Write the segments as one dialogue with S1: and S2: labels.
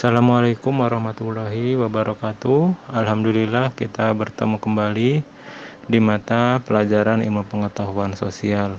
S1: Assalamualaikum warahmatullahi wabarakatuh. Alhamdulillah kita bertemu kembali di mata pelajaran ilmu pengetahuan sosial.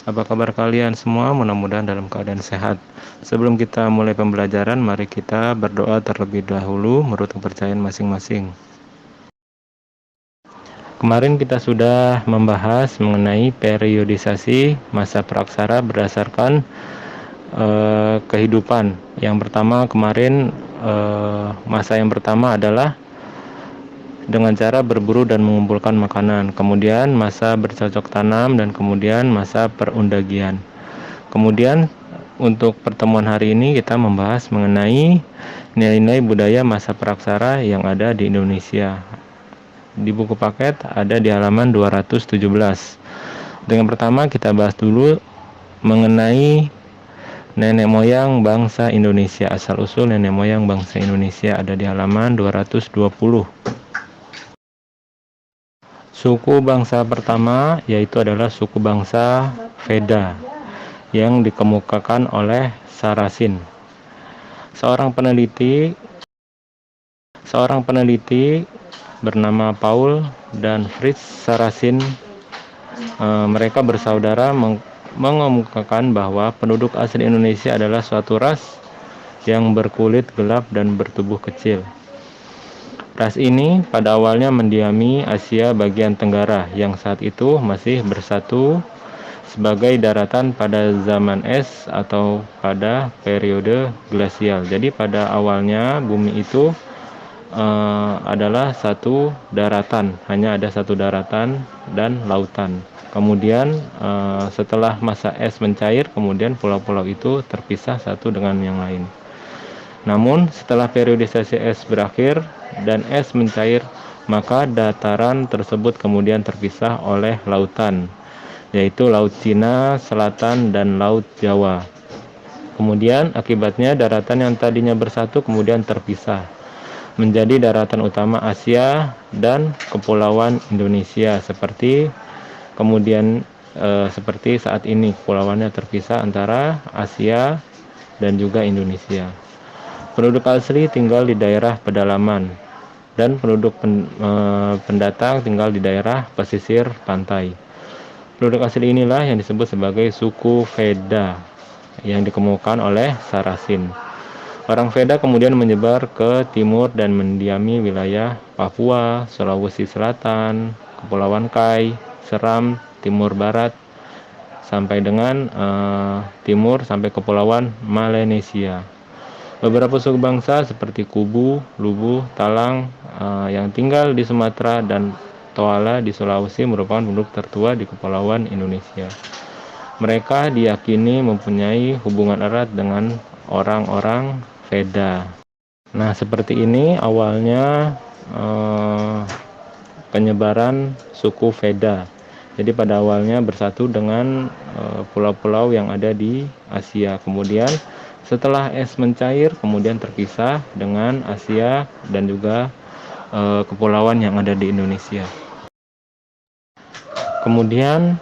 S1: Apa kabar kalian semua? Mudah-mudahan dalam keadaan sehat. Sebelum kita mulai pembelajaran, mari kita berdoa terlebih dahulu menurut kepercayaan masing-masing. Kemarin kita sudah membahas mengenai periodisasi masa praksara berdasarkan kehidupan. Yang pertama kemarin, masa yang pertama adalah dengan cara berburu dan mengumpulkan makanan, kemudian masa bercocok tanam, dan kemudian masa perundagian. Kemudian untuk pertemuan hari ini kita membahas mengenai nilai-nilai budaya masa praksara yang ada di Indonesia. Di buku paket ada di halaman 217. Dengan pertama kita bahas dulu mengenai nenek moyang bangsa Indonesia. Asal-usul nenek moyang bangsa Indonesia ada di halaman 220. Suku bangsa pertama yaitu adalah suku bangsa Veda yang dikemukakan oleh Sarasin. Seorang peneliti bernama Paul dan Fritz Sarasin, mereka bersaudara mengemukakan bahwa penduduk asli Indonesia adalah suatu ras yang berkulit gelap dan bertubuh kecil. Ras ini pada awalnya mendiami Asia bagian Tenggara yang saat itu masih bersatu sebagai daratan pada zaman es atau pada periode glasial. Jadi pada awalnya bumi itu adalah satu daratan, hanya ada satu daratan dan lautan. Kemudian setelah masa es mencair, kemudian pulau-pulau itu terpisah satu dengan yang lain. Namun setelah periodisasi es berakhir dan es mencair, maka dataran tersebut kemudian terpisah oleh lautan, yaitu Laut Cina Selatan dan Laut Jawa. Kemudian akibatnya daratan yang tadinya bersatu kemudian terpisah menjadi daratan utama Asia dan kepulauan Indonesia, seperti saat ini kepulauannya terpisah antara Asia dan juga Indonesia. Penduduk asli tinggal di daerah pedalaman dan penduduk pendatang tinggal di daerah pesisir pantai. Penduduk asli inilah yang disebut sebagai suku Veda yang dikemukakan oleh Sarasin. Orang Veda kemudian menyebar ke timur dan mendiami wilayah Papua, Sulawesi Selatan, Kepulauan Kai, Seram, Timur Barat, sampai dengan timur sampai Kepulauan Melanesia. Beberapa suku bangsa seperti Kubu, Lubu, Talang yang tinggal di Sumatera dan Toala di Sulawesi merupakan penduduk tertua di Kepulauan Indonesia. Mereka diyakini mempunyai hubungan erat dengan orang-orang Veda. Nah, seperti ini awalnya penyebaran suku Veda. Jadi pada awalnya bersatu dengan pulau-pulau yang ada di Asia. Kemudian setelah es mencair, kemudian terpisah dengan Asia dan juga kepulauan yang ada di Indonesia. Kemudian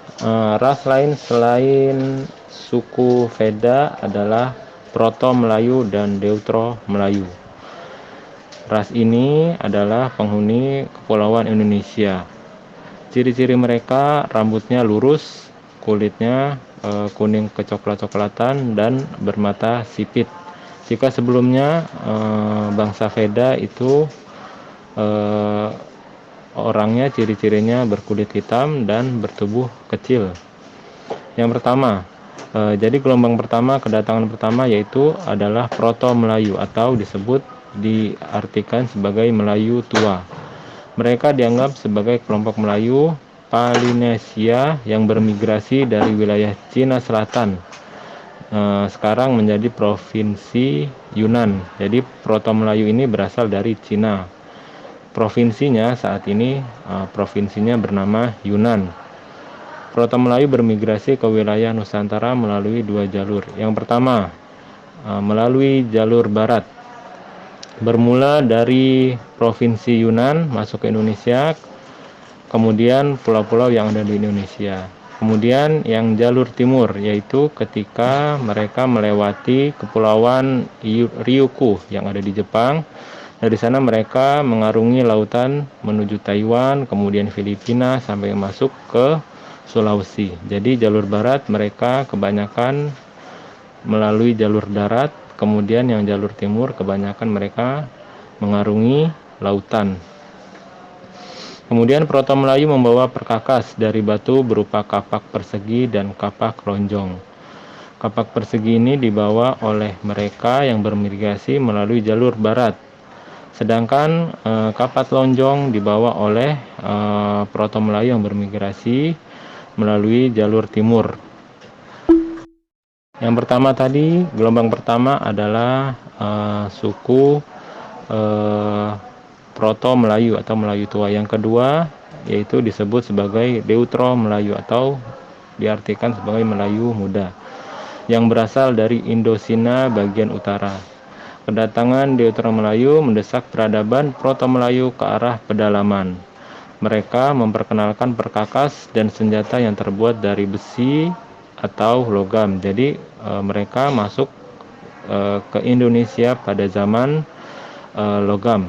S1: ras lain selain suku Veda adalah Proto Melayu dan Deutero Melayu. Ras ini adalah penghuni kepulauan Indonesia. Ciri-ciri mereka rambutnya lurus, kulitnya kuning kecoklat-coklatan dan bermata sipit. Jika sebelumnya bangsa Veda itu orangnya ciri-cirinya berkulit hitam dan bertubuh kecil. Yang pertama, jadi gelombang pertama, kedatangan pertama yaitu adalah Proto Melayu atau diartikan sebagai Melayu tua. Mereka dianggap sebagai kelompok Melayu Polinesia yang bermigrasi dari wilayah Cina Selatan sekarang menjadi provinsi Yunan. Jadi Proto Melayu ini berasal dari Cina. Provinsinya saat ini provinsinya bernama Yunan. Proto Melayu bermigrasi ke wilayah Nusantara melalui dua jalur. Yang pertama melalui jalur barat, bermula dari provinsi Yunan masuk ke Indonesia, kemudian pulau-pulau yang ada di Indonesia. Kemudian yang jalur timur, yaitu ketika mereka melewati kepulauan Ryukyu yang ada di Jepang. Dari sana mereka mengarungi lautan menuju Taiwan, kemudian Filipina sampai masuk ke Sulawesi. Jadi jalur barat mereka kebanyakan melalui jalur darat, kemudian yang jalur timur kebanyakan mereka mengarungi lautan. Kemudian Proto Melayu membawa perkakas dari batu berupa kapak persegi dan kapak lonjong. Kapak persegi ini dibawa oleh mereka yang bermigrasi melalui jalur barat. Sedangkan kapak lonjong dibawa oleh Proto Melayu yang bermigrasi melalui jalur timur. Yang pertama tadi, gelombang pertama adalah suku Proto Melayu atau Melayu Tua. Yang kedua yaitu disebut sebagai Deutero Melayu atau diartikan sebagai Melayu Muda yang berasal dari Indocina bagian utara. Kedatangan Deutero Melayu mendesak peradaban Proto Melayu ke arah pedalaman. Mereka memperkenalkan perkakas dan senjata yang terbuat dari besi atau logam. Jadi mereka masuk ke Indonesia pada zaman logam.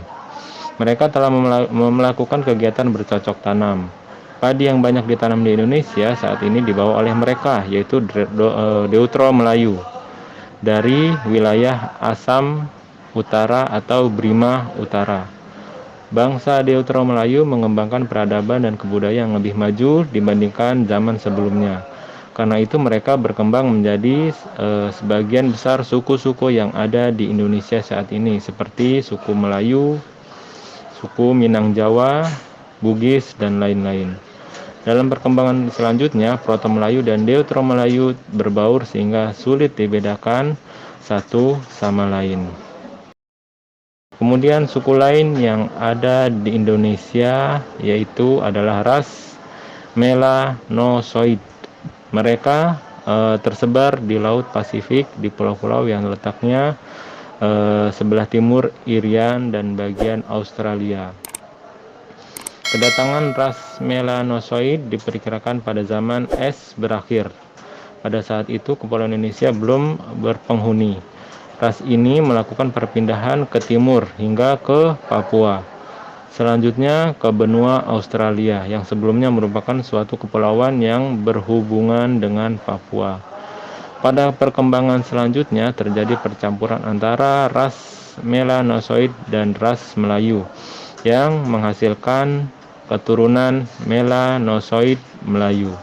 S1: Mereka telah melakukan kegiatan bercocok tanam. Padi yang banyak ditanam di Indonesia saat ini dibawa oleh mereka, yaitu Deutero Melayu dari wilayah Assam Utara atau Brima Utara. Bangsa Deutero Melayu mengembangkan peradaban dan kebudayaan yang lebih maju dibandingkan zaman sebelumnya. Karena itu mereka berkembang menjadi sebagian besar suku-suku yang ada di Indonesia saat ini, seperti suku Melayu, suku Minang Jawa, Bugis, dan lain-lain. Dalam perkembangan selanjutnya, Proto Melayu dan Deutero Melayu berbaur sehingga sulit dibedakan satu sama lain. Kemudian suku lain yang ada di Indonesia yaitu adalah ras Melanosoid. Mereka tersebar di Laut Pasifik di pulau-pulau yang letaknya sebelah timur Irian dan bagian Australia. Kedatangan ras Melanosoid diperkirakan pada zaman es berakhir. Pada saat itu kepulauan Indonesia belum berpenghuni. Ras ini melakukan perpindahan ke timur hingga ke Papua. Selanjutnya ke benua Australia yang sebelumnya merupakan suatu kepulauan yang berhubungan dengan Papua. Pada perkembangan selanjutnya terjadi percampuran antara ras Melanosoid dan ras Melayu yang menghasilkan keturunan Melanosoid Melayu.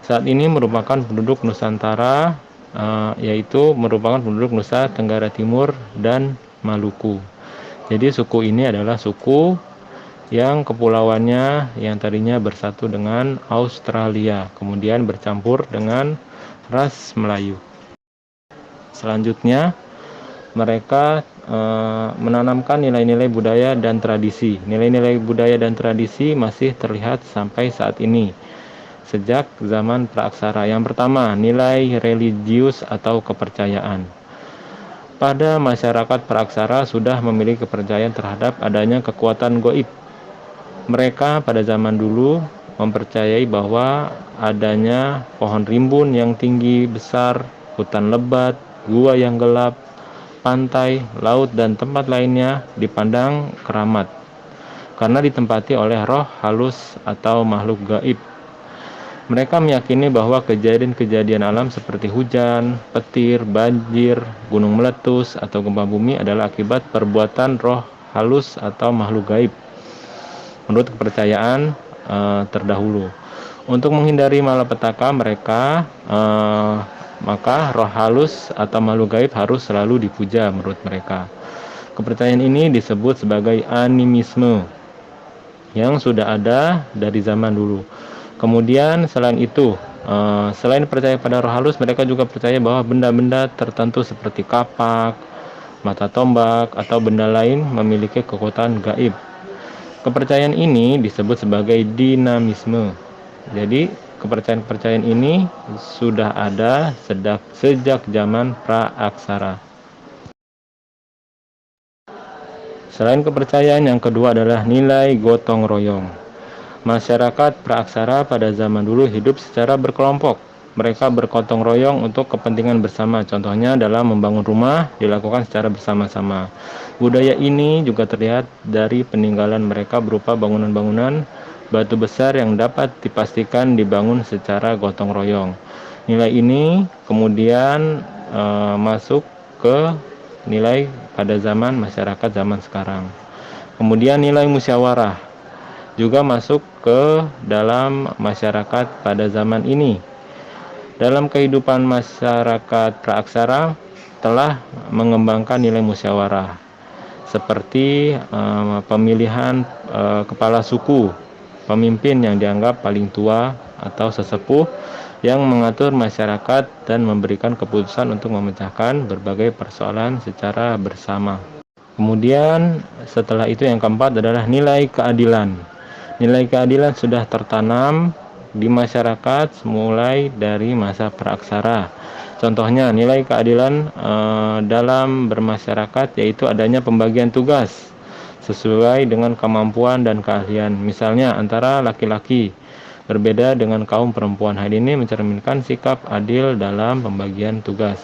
S1: Saat ini merupakan penduduk Nusantara, yaitu merupakan penduduk Nusa Tenggara Timur dan Maluku. Jadi suku ini adalah suku yang kepulauannya yang tadinya bersatu dengan Australia, kemudian bercampur dengan ras Melayu. Selanjutnya mereka menanamkan nilai-nilai budaya dan tradisi. Nilai-nilai budaya dan tradisi masih terlihat sampai saat ini sejak zaman praaksara. Yang pertama, nilai religius atau kepercayaan. Pada masyarakat praaksara sudah memiliki kepercayaan terhadap adanya kekuatan gaib. Mereka pada zaman dulu mempercayai bahwa adanya pohon rimbun yang tinggi besar, hutan lebat, gua yang gelap, pantai, laut, dan tempat lainnya dipandang keramat karena ditempati oleh roh halus atau makhluk gaib. Mereka meyakini bahwa kejadian-kejadian alam seperti hujan, petir, banjir, gunung meletus, atau gempa bumi adalah akibat perbuatan roh halus atau makhluk gaib. Menurut kepercayaan terdahulu, untuk menghindari malapetaka mereka, maka roh halus atau makhluk gaib harus selalu dipuja menurut mereka. Kepercayaan ini disebut sebagai animisme yang sudah ada dari zaman dulu. Kemudian selain itu, selain percaya pada roh halus, mereka juga percaya bahwa benda-benda tertentu seperti kapak, mata tombak, atau benda lain memiliki kekuatan gaib. Kepercayaan ini disebut sebagai dinamisme. Jadi kepercayaan-kepercayaan ini sudah ada sejak zaman praaksara. Selain kepercayaan, yang kedua adalah nilai gotong royong. Masyarakat praaksara pada zaman dulu hidup secara berkelompok. Mereka bergotong royong untuk kepentingan bersama. Contohnya dalam membangun rumah dilakukan secara bersama-sama. Budaya ini juga terlihat dari peninggalan mereka berupa bangunan-bangunan batu besar yang dapat dipastikan dibangun secara gotong royong. Nilai ini kemudian masuk ke nilai pada zaman masyarakat zaman sekarang. Kemudian nilai musyawarah juga masuk ke dalam masyarakat pada zaman ini. Dalam kehidupan masyarakat praaksara telah mengembangkan nilai musyawarah seperti pemilihan kepala suku, pemimpin yang dianggap paling tua atau sesepuh yang mengatur masyarakat dan memberikan keputusan untuk memecahkan berbagai persoalan secara bersama. Kemudian setelah itu yang keempat adalah nilai keadilan. Nilai keadilan sudah tertanam di masyarakat mulai dari masa praaksara. Contohnya nilai keadilan dalam bermasyarakat yaitu adanya pembagian tugas sesuai dengan kemampuan dan keahlian. Misalnya antara laki-laki berbeda dengan kaum perempuan. Hal ini mencerminkan sikap adil dalam pembagian tugas.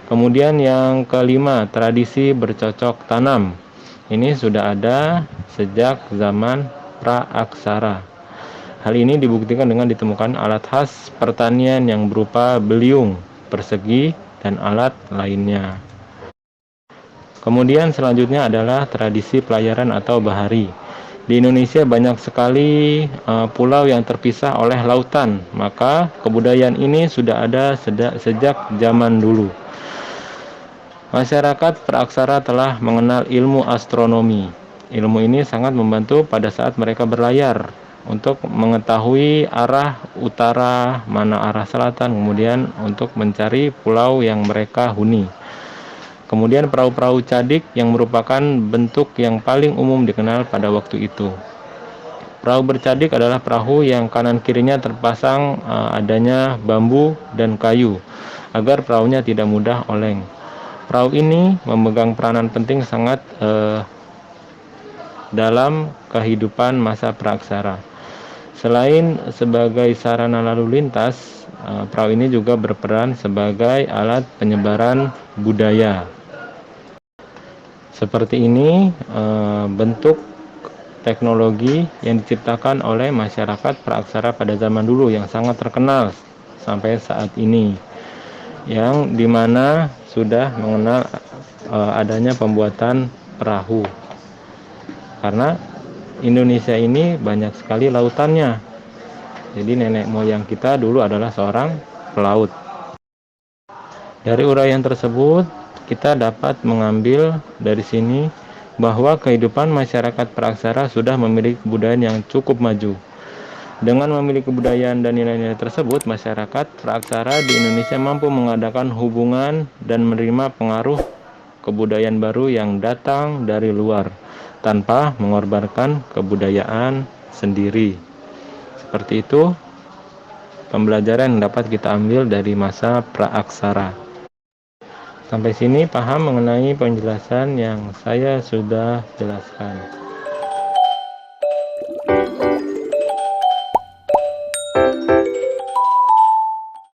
S1: Kemudian yang kelima, tradisi bercocok tanam. Ini sudah ada sejak zaman praaksara. Hal ini dibuktikan dengan ditemukan alat khas pertanian yang berupa beliung, persegi, dan alat lainnya. Kemudian selanjutnya adalah tradisi pelayaran atau bahari. Di Indonesia banyak sekali pulau yang terpisah oleh lautan, maka kebudayaan ini sudah ada sejak zaman dulu. Masyarakat praaksara telah mengenal ilmu astronomi. Ilmu ini sangat membantu pada saat mereka berlayar untuk mengetahui arah utara, mana arah selatan, kemudian untuk mencari pulau yang mereka huni. Kemudian perahu-perahu cadik yang merupakan bentuk yang paling umum dikenal pada waktu itu. Perahu bercadik adalah perahu yang kanan kirinya terpasang adanya bambu dan kayu agar perahunya tidak mudah oleng. Perahu ini memegang peranan penting sangat dalam kehidupan masa praaksara. Selain sebagai sarana lalu lintas, perahu ini juga berperan sebagai alat penyebaran budaya. Seperti ini bentuk teknologi yang diciptakan oleh masyarakat praaksara pada zaman dulu yang sangat terkenal sampai saat ini, yang dimana sudah mengenal adanya pembuatan perahu. Karena Indonesia ini banyak sekali lautannya. Jadi nenek moyang kita dulu adalah seorang pelaut. Dari uraian tersebut, kita dapat mengambil dari sini bahwa kehidupan masyarakat praaksara sudah memiliki kebudayaan yang cukup maju. Dengan memiliki kebudayaan dan nilai-nilai tersebut, masyarakat praaksara di Indonesia mampu mengadakan hubungan dan menerima pengaruh kebudayaan baru yang datang dari luar tanpa mengorbankan kebudayaan sendiri. Seperti itu pembelajaran yang dapat kita ambil dari masa praaksara. Sampai sini paham mengenai penjelasan yang saya sudah jelaskan.